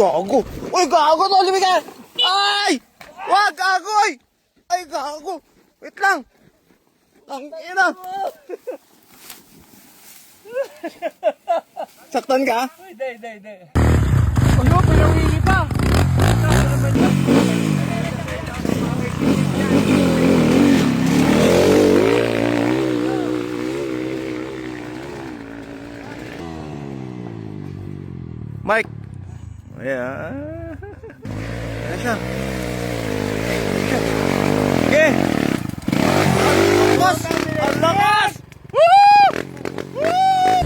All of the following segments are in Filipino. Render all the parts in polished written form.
gago! Uy, gago! Lumig ka! Ay! Wag, gago! Ay, gago! Wait lang! Ang ina! Saktan ka? Hindi. Ano, pinawili pa. Mike! Ayan. Ayan siya. Okay! Lakas! Ang lakas! Woo! Woo!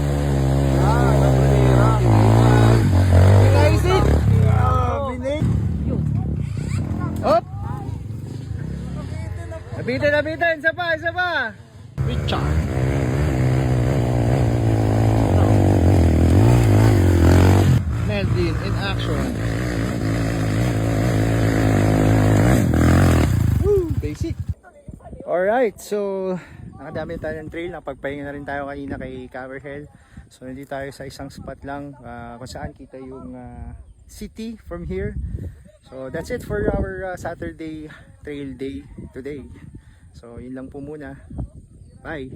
Naisip. Hop! Nabitin. Isa pa. Richard. Melvin in action. Woo! Basic! Alright, so nakadami tayo ng trail. Napagpahinga na rin tayo kanina kay Camberhill. So hindi tayo sa isang spot lang kung saan kita yung city from here. So that's it for our Saturday trail day today. So yun lang po muna. Bye!